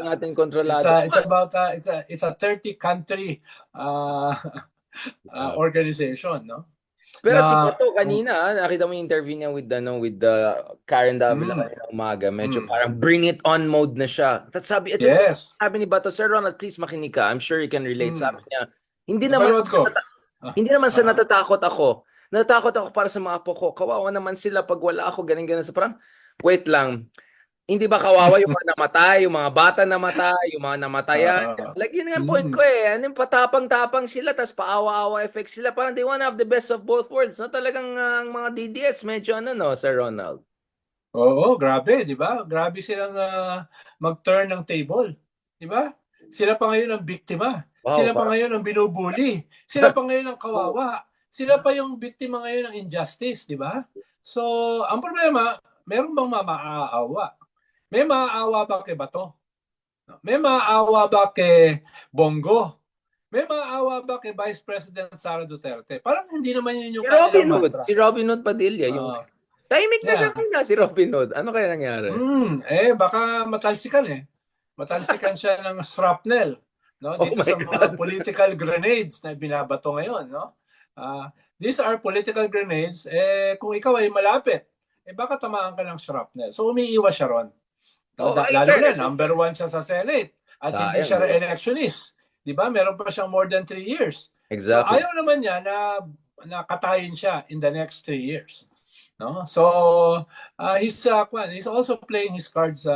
natin kontrolado. It's a 30 country organization, no? Pero si Na Bato kanina, nakita mo yung interview niya with the Karen Davila mm, kanina umaga, medyo mm, parang bring it on mode na siya. Tapos sabi, ito na yes. sabi ni Bato, Sir Ronald, please makinig ka. I'm sure you can relate. Sabi Mm. niya, hindi naman Napanood ko. Ah, hindi naman sa ah, natatakot ako. Natatakot ako para sa mga apo ko. Kawawa naman sila pag wala ako, ganun-ganun. Sa parang, wait lang. Hindi ba kawawa yung mga namatay, yung mga bata namatay, yung mga namatayan? ah, Like, yun nga ang point ko mm. eh. Ano yung patapang-tapang sila, tapos paawa-awa effect sila. Parang they wanna have the best of both worlds. No? Talagang ang mga DDS, medyo ano no, Sir Ronald. Oo, grabe, di ba? Grabe silang mag-turn ng table. Di ba? Sila pa ngayon ang biktima. Wow, Sila pa parang... ngayon ang binubuli. Sila pa ngayon ang kawawa. Sila pa yung biktima ngayon ng injustice, di ba? So, ang problema, meron bang maaawa? May maaawa ba kay Bato? May maaawa ba kay Bongo? May maaawa ba kay Vice President Sara Duterte? Parang hindi naman yun yung kanilang mantra. Si Robin Hood Padilla, yung... Uh, Tahimik na siya yeah. kanya, si Robin Hood. Ano kaya nangyari? Baka matalsikan eh. Matalsikan siya ng shrapnel, no? Oh Dito my sa mga God. political grenades na binabato ngayon, no? These are political grenades. Kung ikaw ay malapit, baka tamaan ka ng shrapnel. So umiiwas siya ron. No? Oh, in Lalo na, fairness. number one siya sa Senate. At hindi Sayang, siya di ba? re-electionist. Di ba? Meron pa siyang more than 3 years. So Exactly. ayaw naman niya na nakatayin siya in the next 3 years. No? So he's also playing his cards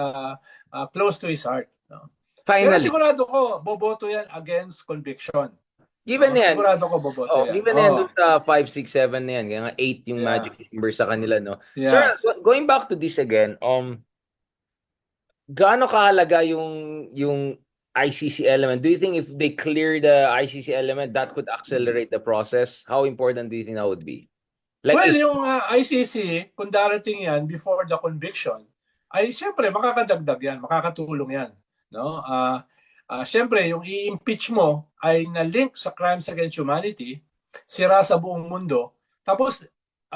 close to his heart. No? Pero Finally. sigurado ko, boboto yan against conviction. Given No? na yan, Sigurado ko boboto oh, yan. given na yan Oh, dun sa 5, 6, 7 na yan, kaya nga 8 yung yeah. magic number sa kanila, no? Sir, Yes. going back to this again, gaano kahalaga yung ICC element? Do you think if they clear the ICC element, that could accelerate the process? How important do you think that would be? Like Well, if yung ICC, kung darating yan before the conviction, ay siyempre makakadagdag yan, makakatulong yan. No? Siyempre, yung i-impeach mo ay na-link sa crimes against humanity, sira sa buong mundo, tapos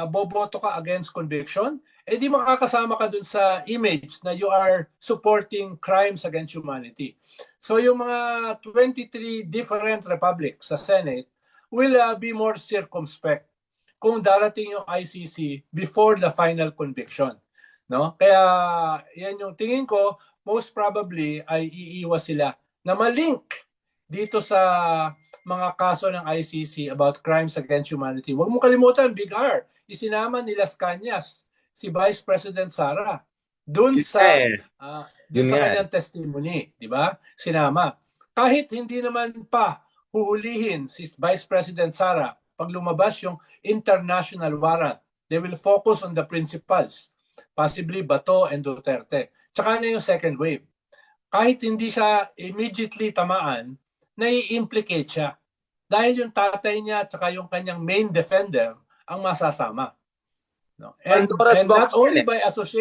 boboto ka against conviction, di makakasama ka dun sa image na you are supporting crimes against humanity. So yung mga 23 different republics sa Senate will be more circumspect kung darating yung ICC before the final conviction. No? Kaya yan yung tingin ko, most probably ay iiwas sila na malink dito sa mga kaso ng ICC about crimes against humanity. Huwag mo kalimutan, Big R, isinama ni Las Cañas si Vice President Sara dun yun nga sa eh. dun Yun sa nga eh. kanyang testimony, di ba? Sinama. Kahit hindi naman pa huhulihin si Vice President Sara pag lumabas yung international warrant, they will focus on the principals, possibly Bato and Duterte. Tsaka na yung second wave. Kahit hindi siya immediately tamaan, nai-implicate siya. Dahil yung tatay niya at saka yung kanyang main defender ang masasama. No? Pandora's And box yan eh.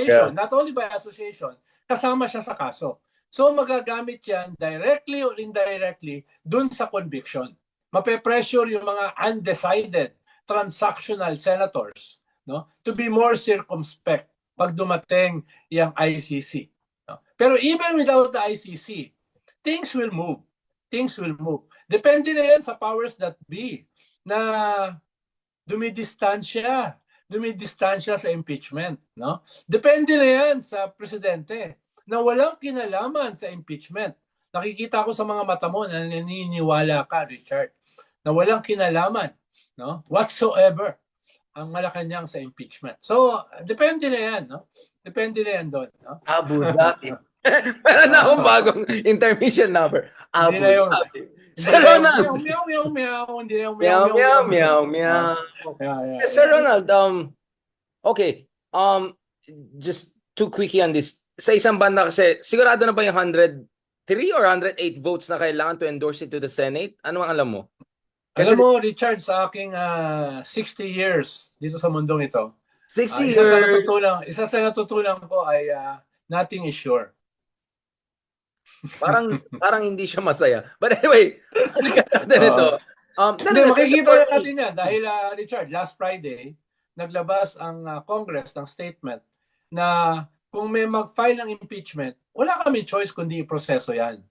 Yeah. not only by association, kasama siya sa kaso. So magagamit yan directly or indirectly dun sa conviction. Mape-pressure yung mga undecided transactional senators, no, to be more circumspect pag dumating yung ICC. No? Pero even without the ICC, things will move. Things will move. Depende na yan sa powers that be na dumidistansya sa impeachment. No? Depende na yan sa presidente na walang kinalaman sa impeachment. Nakikita ko sa mga mata mo na naniniwala ka, Richard, na walang kinalaman, no, whatsoever ang Malacanang sa impeachment. So, depende na yan. No? Depende na yan doon. No? Abu Dhabi. Meron na akong bagong intermission number. Hindi Abu na yung Dhabi. hindi Sir na yung Ronald. meow, meow, meow, hindi na yung Meow, meow, meow, meow, meow. meow, meow. Yeah. Sir Ronald, okay. Just too quickie on this. Sa isang banda kasi, sigurado na ba yung 103 or 108 votes na kailangan to endorse it to the Senate? Ano ang alam mo? Kasi Alam mo, Richard, sa aking 60 years dito sa mundong ito, 60 years. isa sa natutunan ko ay nothing is sure. Parang hindi siya masaya. But anyway, ito. Hindi, makikita natin yan dahil, Richard, last Friday, naglabas ang Congress ng statement na kung may mag-file ng impeachment, wala kami choice kundi i-proseso yan.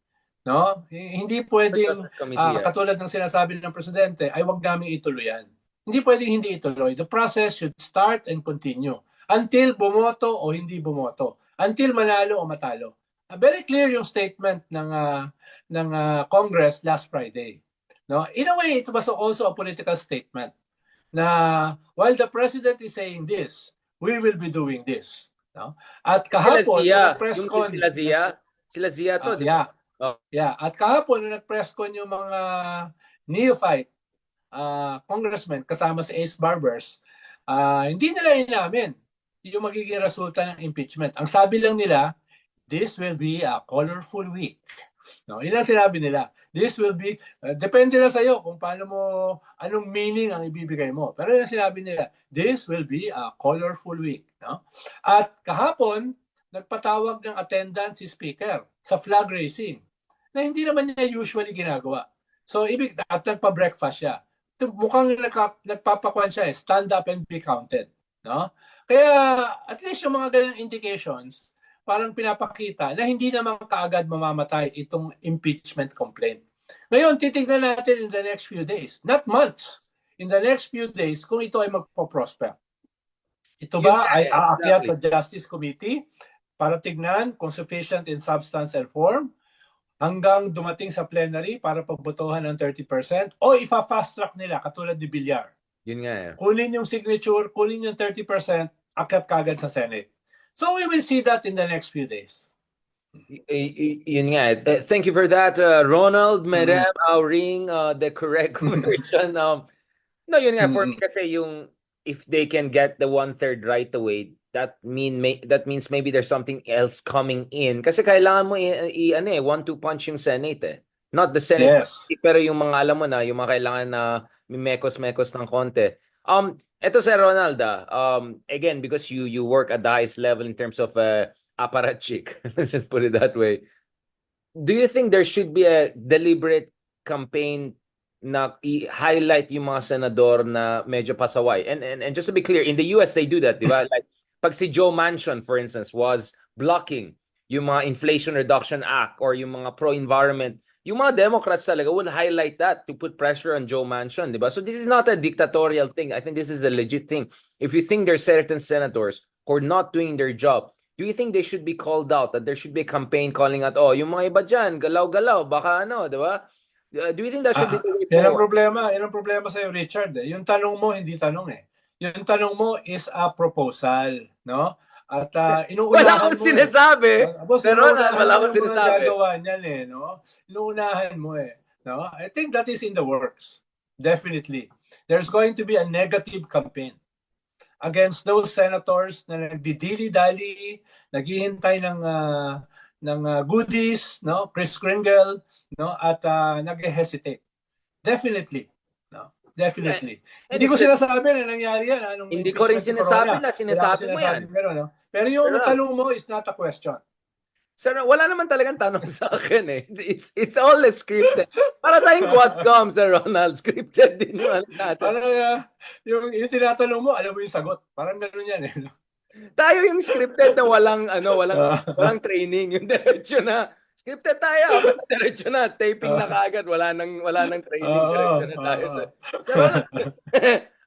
No? Hindi pwedeng, Justice Committee, yeah. katulad ng sinasabi ng Presidente, ay wag namin ituloy yan. Hindi pwedeng hindi ituloy. The process should start and continue until bumoto o hindi bumoto. Until manalo o matalo. Very clear yung statement ng Congress last Friday. No? In a way, it was also a political statement na while the President is saying this, we will be doing this. No? At kahapon, Sila Zia, nag-press yung con. Sila Zia to, di ba? Yeah. Yeah, at kahapon nung nag-press con yung mga neophyte congressmen kasama si Ace Barbers, hindi nila inamin yung magiging resulta ng impeachment. Ang sabi lang nila, this will be a colorful week. No, yun ang sinabi nila. This will be, depende na sa'yo kung paano mo, anong meaning ang ibibigay mo. Pero yun ang sinabi nila, this will be a colorful week. No? At kahapon, nagpatawag ng attendance si Speaker sa flag raising na hindi naman niya usually ginagawa. So, at nagpa-breakfast siya. Mukhang nagpapakuan siya stand up and be counted. No? Kaya, at least yung mga ganang indications, parang pinapakita na hindi naman kaagad mamamatay itong impeachment complaint. Ngayon, titignan natin in the next few days, not months, in the next few days, kung ito ay magpo-prosper. Ito ba ay aakyat sa Justice Committee para tignan kung sufficient in substance and form hanggang dumating sa plenary para pagbotohan ng 30% o ipa-fast track nila katulad ni Villar. Yun nga eh. Kunin yung signature, kunin yung 30%, akyat kagad sa Senate. So we will see that in the next few days. Yun nga eh. Thank you for that, Ronald, Madam Auring, the correct version. No, yun nga, for me kasi yung if they can get the 1/3 right away, that means maybe there's something else coming in. Kasi kailangan mo 1-2 punch yung Senate eh. Not the Senate, Yes. pero yung mga alam mo na, yung mga kailangan na mekos-mekos ng konti. Ito Sir Ronald, again, because you work at the highest level in terms of apparatchik, let's just put it that way. Do you think there should be a deliberate campaign na i-highlight yung mga senador na medyo pasaway? And just to be clear, in the US they do that, di ba? Like pag si Joe Manchin, for instance, was blocking yung mga Inflation Reduction Act or yung mga pro-environment, yung mga Democrats talaga would highlight that to put pressure on Joe Manchin, di ba? So this is not a dictatorial thing. I think this is the legit thing. If you think there's certain senators who are not doing their job, do you think they should be called out? That there should be a campaign calling out, oh, yung mga iba dyan, galaw-galaw, baka ano, di ba? Do you think that should be the way forward? Yan ang problema sa'yo, Richard. Yung tanong mo, hindi tanong eh. Yung tanong mo is a proposal, no? At wala akong sinasabi. Pero wala akong sinasabi. Gagawa niyan eh, no? Inuunahan mo eh, no? I think that is in the works. Definitely. There's going to be a negative campaign against those senators na nagdidili-dali, naghihintay ng goodies, no? Chris Kringle, no? At nag-hesitate. Definitely. No? Definitely. Hindi ko sinasabi na nangyari yan. Hindi ko rin sinasabi na sinasabi mo yan. Pero yung tanong mo is not a question. Sir, wala naman talagang tanong sa akin eh. It's all scripted. Para tayong Quadcom, Sir Ronald. Scripted din naman natin. Parang yung tinatanong mo, alam mo yung sagot. Parang gano'n yan eh. Tayo yung scripted na walang training. Yung diretso na scripted tayo, diretso na, taping na kaagad, wala nang training, diretso na tayo. So,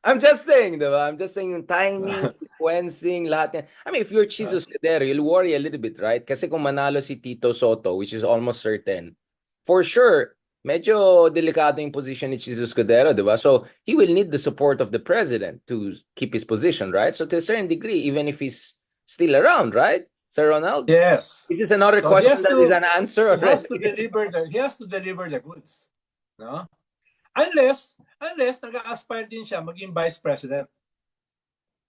I'm just saying, diba? I'm just saying yung timing, sequencing, lahat yan. I mean, if you're Jesus Escudero, you'll worry a little bit, right? Kasi kung manalo si Tito Soto, which is almost certain, for sure, medyo delikado yung position ni Jesus Escudero, diba? So, he will need the support of the president to keep his position, right? So, to a certain degree, even if he's still around, right? Sir Ronald? Yes. This is another question that is an answer. He has to deliver the goods. No? Unless nag-aspire din siya maging vice president.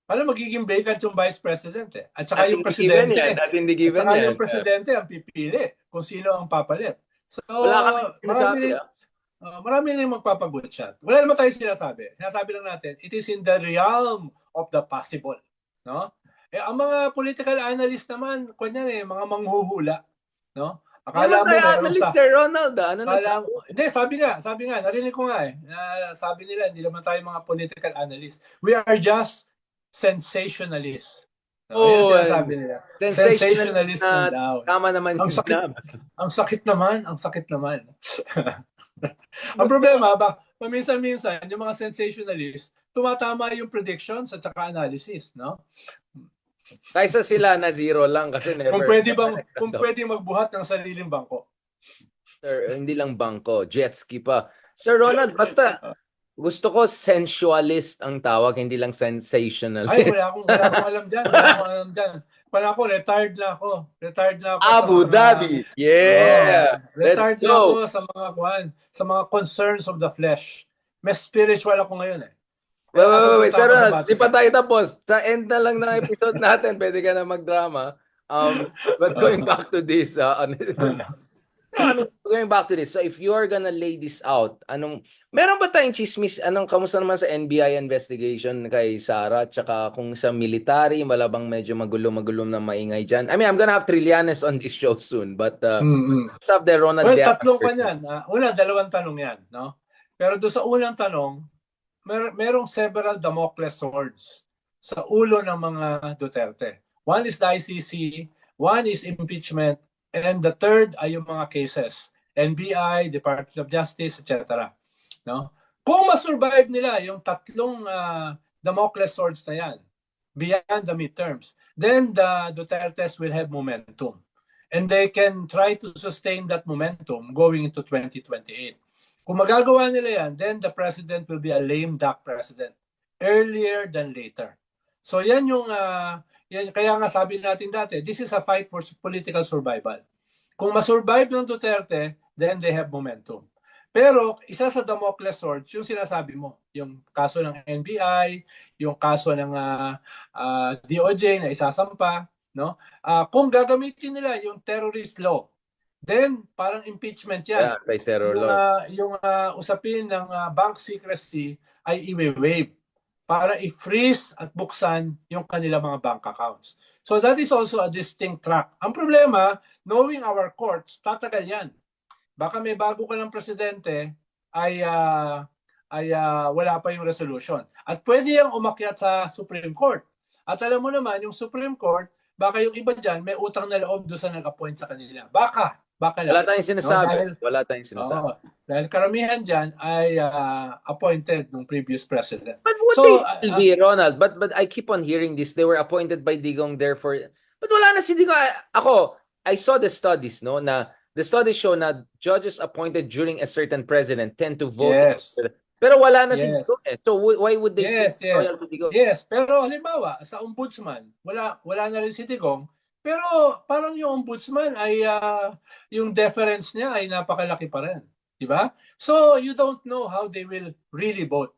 Ano magiging vacant yung vice president eh. At saka yung presidente. At saka yung presidente ang pipili kung sino ang papalit. So, marami na yung magpapagut siya. Wala naman tayo sinasabi. Sinasabi lang natin, it is in the realm of the possible. No? Ang mga political analyst naman, mga manghuhula, no? Akala mo analyst Sir Ronald, hindi, sabi nga, narinig ko nga eh. Sabi nila, hindi naman tayo mga political analyst. We are just sensationalists. No, yun ang Oh, sinasabi nila. sensationalist Sensationalist na na daw. tama naman Ang yun sakit, na. ang sakit naman, ang sakit naman. Ang Gusto problema, paminsan-minsan, yung mga sensationalist, tumatama yung predictions at saka analysis, no? kaysa sila na zero lang kasi Kung never pwede bang, next kung daw. pwede magbuhat ng sariling bangko. Sir, hindi lang bangko, jet ski pa. Sir Ronald, basta gusto ko sensualist ang tawag, hindi lang sensationalist. Ay, wala akong alam diyan. Wala akong alam diyan. Wala ako, retired na ako. Retired na ako sa Abu mga Dhabi. Yeah. Let's retired na ako go. sa mga concerns of the flesh. Mas spiritual ako ngayon eh. Wait, Kaya wait, wait, wait. pupunta Sir ako sa Ronald, di pa Vatican. tayo tapos. Sa end na lang ng episode natin, pwede ka na magdrama. But going back to this, going back to this, so if you're gonna lay this out, meron ba tayong chismis, kamusta naman sa NBI investigation kay Sara, tsaka kung sa military, malabang medyo magulo-magulo na maingay dyan. I mean, I'm gonna have Trillanes on this show soon, but what's up there, Ronald? Well, tatlong pa yan. Dalawang tanong yan. No? Pero doon sa unang tanong, merong several Damocles swords sa ulo ng mga Duterte. One is the ICC, one is impeachment, and the third ay yung mga cases. NBI, Department of Justice, etc. No? Kung masurvive nila yung tatlong Damocles swords na yan, beyond the midterms, then the Dutertes will have momentum. And they can try to sustain that momentum going into 2028. Kung magagawa nila yan, then the president will be a lame duck president. Earlier than later. So yan yung, kaya nga sabi natin dati, this is a fight for political survival. Kung masurvive ng Duterte, then they have momentum. Pero isa sa Damocles sword, yung sinasabi mo, yung kaso ng NBI, yung kaso ng DOJ na isasampa, no? Kung gagamitin nila yung terrorist law, then parang impeachment yan. Yeah, by terror law. Yung usapin ng bank secrecy ay i-waive para i-freeze at buksan yung kanilang mga bank accounts. So that is also a distinct track. Ang problema, knowing our courts, tatagal yan. Baka may bago ka ng presidente ay wala pa yung resolution. At pwede yung umakyat sa Supreme Court. At alam mo naman, yung Supreme Court, baka yung iba dyan may utang na loob doon sa nag-appoint sa kanila. Baka lang. Wala tayong sinasabi. Wala tayong sinasabi. Dahil karamihan dyan ay appointed ng previous president. But what they be, Ronald? But I keep on hearing this. They were appointed by Digong therefore. But wala na si Digong. I saw the studies, no, na the studies show na judges appointed during a certain president tend to vote. Yes. Pero wala na si Digong eh. So why would they say loyal to Digong? Yes, pero halimbawa sa ombudsman, wala na rin si Digong. Pero parang yung ombudsman ay yung deference niya ay napakalaki pa rin, di ba? So you don't know how they will really vote.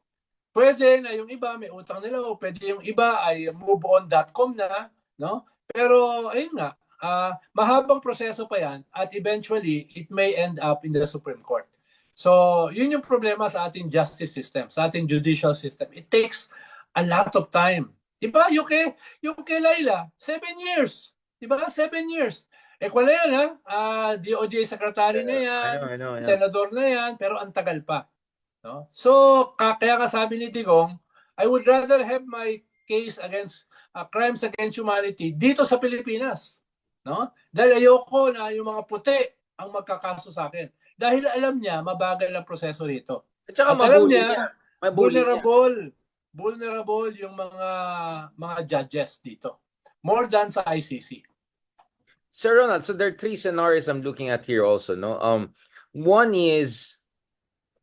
Pwede na yung iba may utang nila o pwede yung iba ay moveon.com na, no? Pero ayun nga, mahabang proseso pa yan at eventually it may end up in the Supreme Court. So yun yung problema sa ating justice system, sa ating judicial system. It takes a lot of time. Di ba? Yung kay Laila, 7 years. Diba? 7 years. Kung na yan, DOJ secretary na yan, I know. senador na yan, pero ang tagal pa. No? So, kaya nga sabi ni Digong, I would rather have my case against crimes against humanity dito sa Pilipinas. No? Dahil ayoko na yung mga puti ang magkakaso sa akin. Dahil alam niya, mabagal ang proseso rito. At saka alam niya, vulnerable yung mga judges dito. More than sa ICC. Sir Ronald, so there are 3 scenarios I'm looking at here also, no? One is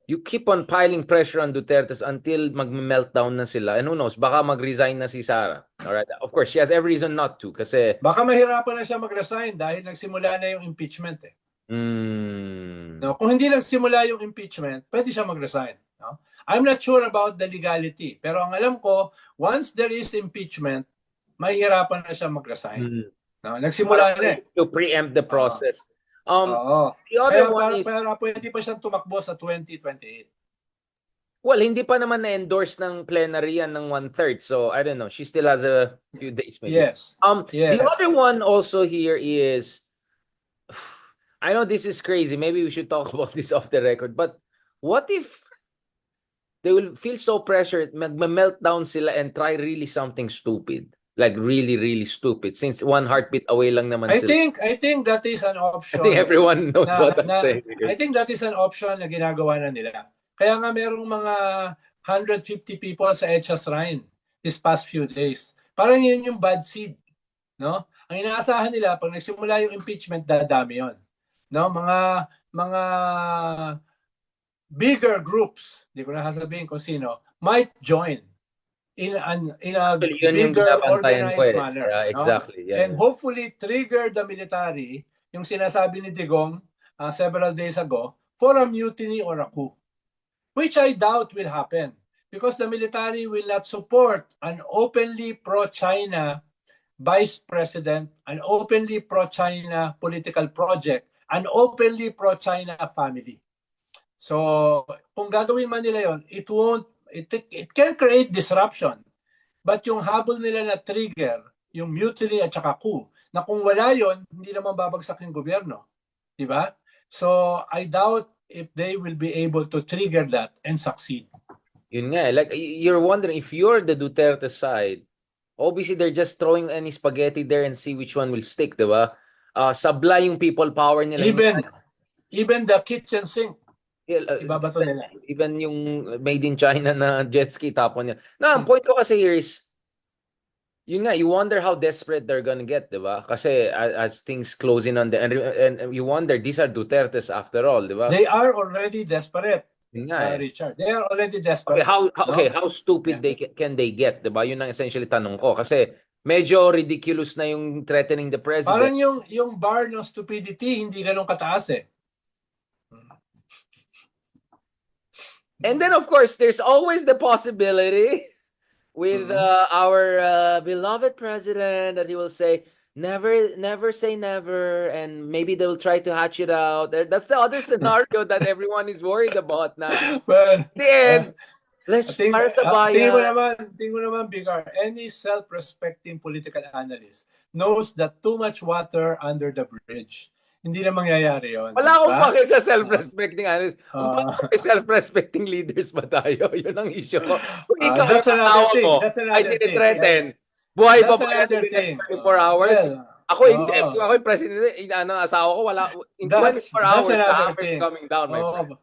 you keep on piling pressure on Duterte's until mag-meltdown na sila. And who knows, baka mag-resign na si Sara. Alright? Of course, she has every reason not to kasi baka mahirapan na siya mag-resign dahil nagsimula na yung impeachment eh. No, kung hindi nagsimula yung impeachment, pwede siya mag-resign. No? I'm not sure about the legality. Pero ang alam ko, once there is impeachment, mahirapan na siya mag-resign. No, nagsimula na eh. To preempt the process. The other one is, pero pwede pa siyang tumakbo sa 2028. Well, hindi pa naman na-endorse ng plenary yan ng 1/3. So, I don't know. She still has a few days maybe. Yes. The other one also here is, I know this is crazy. Maybe we should talk about this off the record. But what if they will feel so pressured, mag-meltdown sila and try really something stupid? like really, really stupid? Since one heartbeat away lang naman I sila. think that is an I option think everyone knows what I'm na saying. I think that is an option na ginagawa na nila. Kaya nga merong mga 150 people sa EDSA Shrine this past few days. Parang yun yung bad seed, no? Ang inaasahan nila pag nagsimula yung impeachment, dadami yon. No, mga bigger groups, di ko na sasabihin kung sino, might join in a Actually, yun yung bigger binabantayan ko organized eh. manner. Yeah, No? exactly. Yeah. And hopefully trigger the military, yung sinasabi ni Digong several days ago, for a mutiny or a coup. Which I doubt will happen because the military will not support an openly pro-China vice president, an openly pro-China political project, an openly pro-China family. So, kung gagawin man nila yon, it can create disruption. But yung habol nila na trigger, yung mutiny at saka coup, na kung wala yon, hindi naman babagsak yung gobyerno. Diba? So, I doubt if they will be able to trigger that and succeed. Yun nga, like you're wondering if you're the Duterte side, obviously they're just throwing any spaghetti there and see which one will stick, diba? Sablay yung people power nila. Even the kitchen sink, ibabato nila. Even yung made in China na jet ski tapon niya. Ang point ko kasi here is, yun nga, you wonder how desperate they're gonna get, diba? Kasi as things close in on the, and you wonder, these are Dutertes after all, diba? They are already desperate, Richard. They are already desperate. Okay, how stupid can they get, diba? Yun ang essentially tanong ko. Kasi medyo ridiculous na yung threatening the president. Parang yung bar ng stupidity, hindi ganun kataas eh. And then, of course, there's always the possibility with our beloved president that he will say, never say never, and maybe they'll try to hatch it out. That's the other scenario that everyone is worried about now. Well, the end, let's para sa bayan. Tingin mo naman, Bigar, any self-respecting political analyst knows that too much water under the bridge. Hindi na mangyayari yun. Wala akong pake sa self-respecting analyst. Self-respecting leaders ba tayo? Yun ang issue ko. Kung ikaw that's another thing. Mo, that's another ay threaten. Buhay pa ba yan in the next 24 hours? Well, ako hindi. Kung ako yung president, asawa ko, wala. In 24 hours, the hammer's coming down, my friend.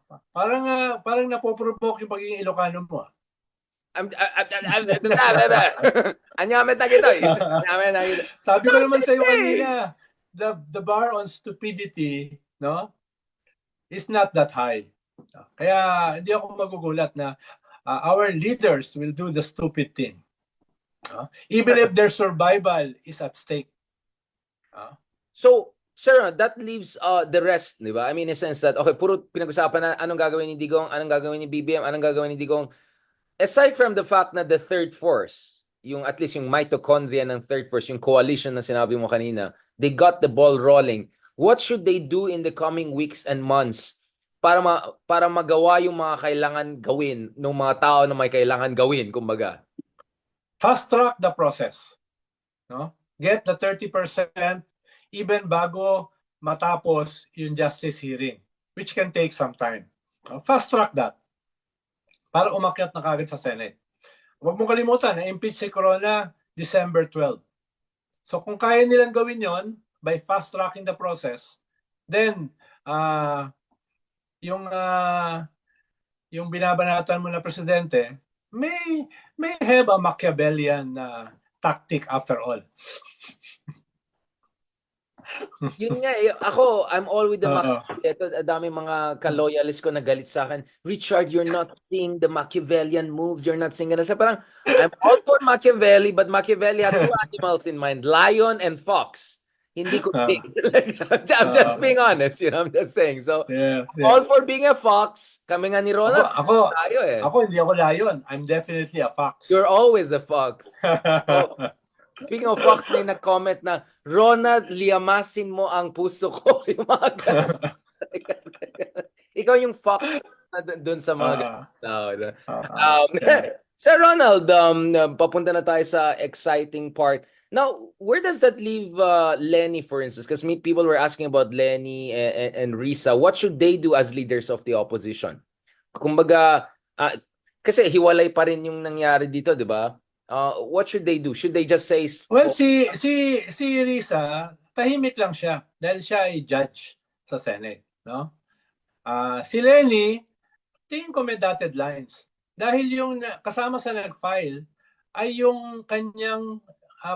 Parang napoprovoke yung pagiging Ilocano mo. Anyamet na gito. Sabi ko naman sa'yo kanina, the bar on stupidity, no, is not that high. Kaya hindi ako magugulat na our leaders will do the stupid thing, even if their survival is at stake. So, sir, that leaves the rest, di ba? I mean, in a sense that, okay, puro pinag-usapan na anong gagawin ni Digong, anong gagawin ni BBM, anong gagawin ni Digong. Aside from the fact na the third force, yung at least yung mitochondria ng third force, yung coalition na sinabi mo kanina, they got the ball rolling. What should they do in the coming weeks and months para magawa yung mga kailangan gawin ng mga tao na may kailangan gawin, kumbaga? Fast track the process. No? Get the 30% even bago matapos yung justice hearing, which can take some time. Fast track that para umakyat na kagad sa Senate. Huwag mong kalimutan, na-impeach si Corona December 12. So kung kaya nilang gawin yon by fast-tracking the process, then yung binabanatan mo na presidente may have a Machiavellian tactic after all. Yun nga ako, I'm all with the Machiavellian. Dami mga ka-loyalist ko na galit sa akin. Richard, you're not seeing the Machiavellian moves. You're not seeing it. Parang, I'm all for Machiavelli, but Machiavelli had two animals in mind, lion and fox. Hindi ko think. I'm just being honest, I'm just saying. So, all for being a fox. Kami nga ni Ronald. Ako hindi ako lion. I'm definitely a fox. You're always a fox. So, speaking of fox, may nag-comment na, Ronald, liyamasin mo ang puso ko. Yung mga ikaw yung fox na dun sa mga Sir Ronald, papunta na tayo sa exciting part. Now, where does that leave Lenny, for instance? Because people were asking about Lenny and Risa. What should they do as leaders of the opposition? Kumbaga, kasi hiwalay pa rin yung nangyari dito, di ba? What should they do? Should they just say, Well, si Risa, tahimik lang siya dahil siya ay judge sa Senate, no? Si Lenny, tingin ko may dotted lines. Dahil yung kasama sa nag-file ay yung kanyang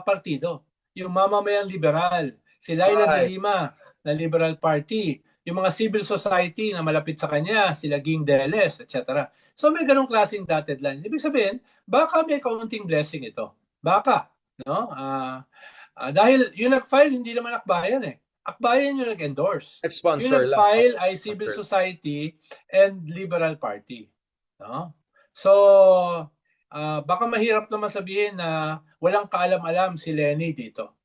partido, yung mamamayang liberal, si Laila de Lima na Liberal Party, yung mga civil society na malapit sa kanya, sila Ging Deles, etc. So may ganong klaseng dotted lines. Ibig sabihin, baka may kaunting blessing ito. Baka, no? Dahil yung nag-file hindi naman akbayan eh. Akbayan yung nag-endorse. Yung nag-file ay civil society and Liberal Party. No? So, baka mahirap naman sabihin na walang kaalam-alam si Lenny dito.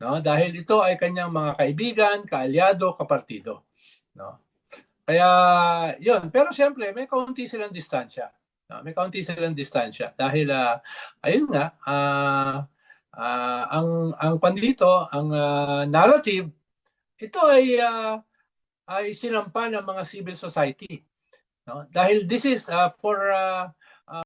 No? Dahil ito ay kanyang mga kaibigan, kaalyado, kapartido. No? Kaya, yun. Pero siyempre, may kaunti silang distansya. No? May kaunti silang distansya. Dahil, ayun nga, ang pandito, ang narrative, ito ay sinampa ng mga civil society. No? Dahil this is for